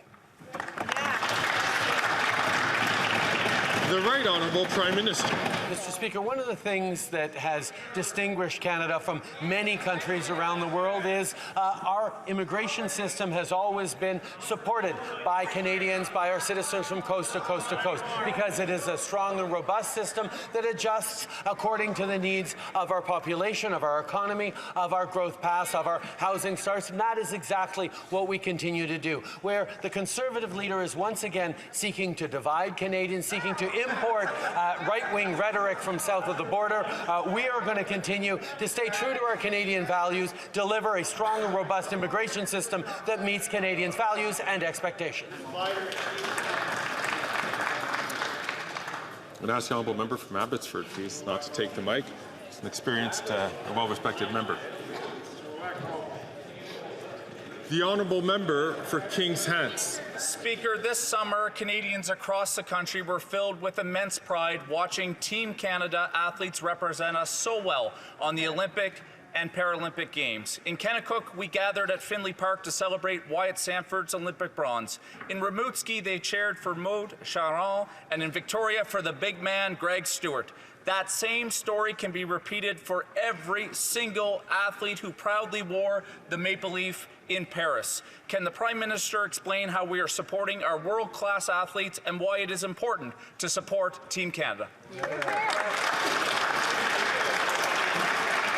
A: The Right Honourable Prime Minister.
D: Mr. Speaker, one of the things that has distinguished Canada from many countries around the world is our immigration system has always been supported by Canadians, by our citizens from coast to coast to coast, because it is a strong and robust system that adjusts according to the needs of our population, of our economy, of our growth paths, of our housing starts, and that is exactly what we continue to do. Where the Conservative leader is once again seeking to divide Canadians, seeking to import right-wing rhetoric from south of the border, we are going to continue to stay true to our Canadian values, deliver a strong and robust immigration system that meets Canadians' values and expectations.
A: I'd ask the honourable member from Abbotsford, please, not to take the mic. He's an experienced and well-respected member. The honourable member for Kings Hants.
J: Speaker, this summer, Canadians across the country were filled with immense pride watching Team Canada athletes represent us so well on the Olympic and Paralympic Games. In Kennecook, we gathered at Finley Park to celebrate Wyatt Sanford's Olympic bronze. In Rimouski, they cheered for Maud Charon, and in Victoria for the big man, Greg Stewart. That same story can be repeated for every single athlete who proudly wore the maple leaf in Paris. Can the Prime Minister explain how we are supporting our world-class athletes and why it is important to support Team Canada?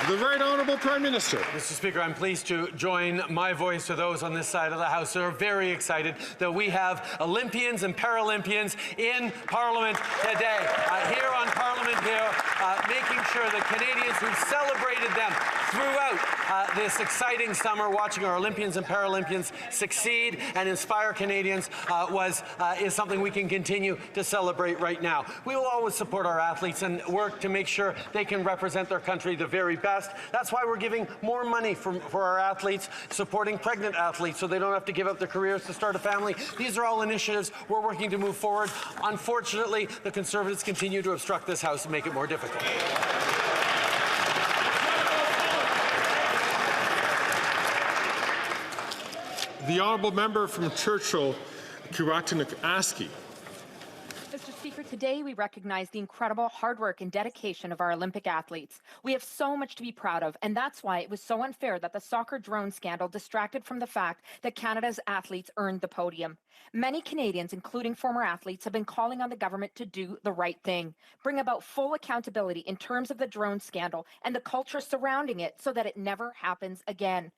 A: The Right Honourable Prime Minister.
D: Mr. Speaker, I'm pleased to join my voice to those on this side of the House who are very excited that we have Olympians and Paralympians in Parliament today. Here on Parliament Hill, making sure that Canadians who celebrated them throughout this exciting summer, watching our Olympians and Paralympians succeed and inspire Canadians is something we can continue to celebrate right now. We will always support our athletes and work to make sure they can represent their country the very best. That's why we're giving more money for our athletes, supporting pregnant athletes so they don't have to give up their careers to start a family. These are all initiatives we're working to move forward. Unfortunately, the Conservatives continue to obstruct this House and make it more difficult.
A: The honourable member from Churchill, Kiwatinaski.
K: Mr. Speaker, today we recognize the incredible hard work and dedication of our Olympic athletes. We have so much to be proud of, and that's why it was so unfair that the soccer drone scandal distracted from the fact that Canada's athletes earned the podium. Many Canadians, including former athletes, have been calling on the government to do the right thing, bring about full accountability in terms of the drone scandal and the culture surrounding it so that it never happens again.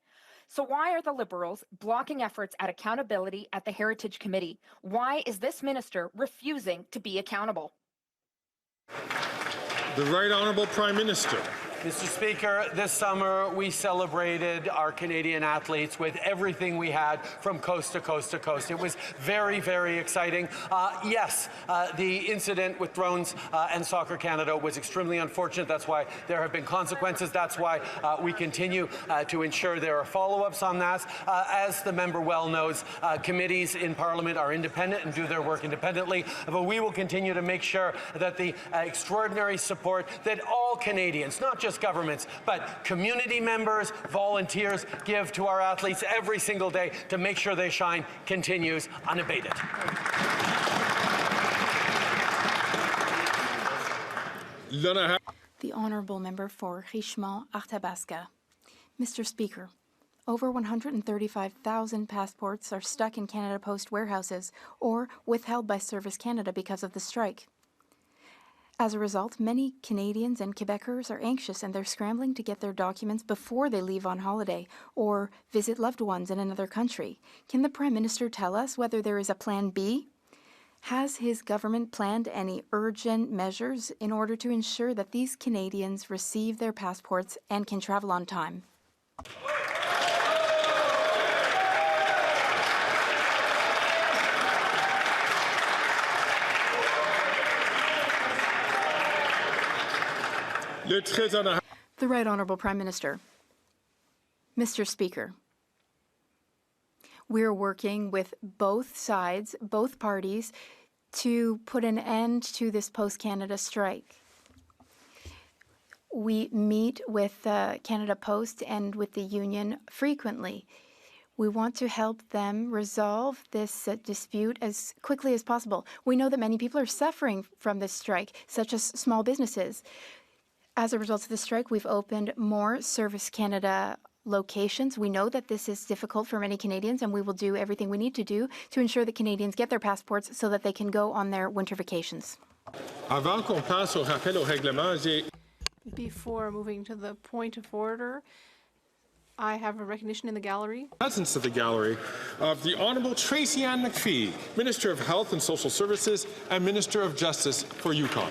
K: So why are the Liberals blocking efforts at accountability at the Heritage Committee? Why is this minister refusing to be accountable?
A: The Right Honourable Prime Minister.
D: Mr. Speaker, this summer we celebrated our Canadian athletes with everything we had from coast to coast to coast. It was very, very exciting. Yes, the incident with drones and Soccer Canada was extremely unfortunate. That's why there have been consequences. That's why we continue to ensure there are follow-ups on that. As the member well knows, committees in Parliament are independent and do their work independently, but we will continue to make sure that the extraordinary support that all Canadians, not just governments, but community members, volunteers give to our athletes every single day to make sure they shine continues unabated.
I: The honourable member for Richmond-Arthabasca. Mr. Speaker, over 135,000 passports are stuck in Canada Post warehouses or withheld by Service Canada because of the strike. As a result, many Canadians and Quebecers are anxious and they're scrambling to get their documents before they leave on holiday or visit loved ones in another country. Can the Prime Minister tell us whether there is a Plan B? Has his government planned any urgent measures in order to ensure that these Canadians receive their passports and can travel on time? The Right Honourable Prime Minister. Mr. Speaker, we're working with both sides, both parties, to put an end to this post-Canada strike. We meet with Canada Post and with the union frequently. We want to help them resolve this dispute as quickly as possible. We know that many people are suffering from this strike, such as small businesses. As a result of the strike, we've opened more Service Canada locations. We know that this is difficult for many Canadians, and we will do everything we need to do to ensure that Canadians get their passports so that they can go on their winter vacations. Before moving to the point of order, I have a recognition in the gallery.
A: Presence of the gallery of the Honourable Tracy Ann McPhee, Minister of Health and Social Services and Minister of Justice for Yukon.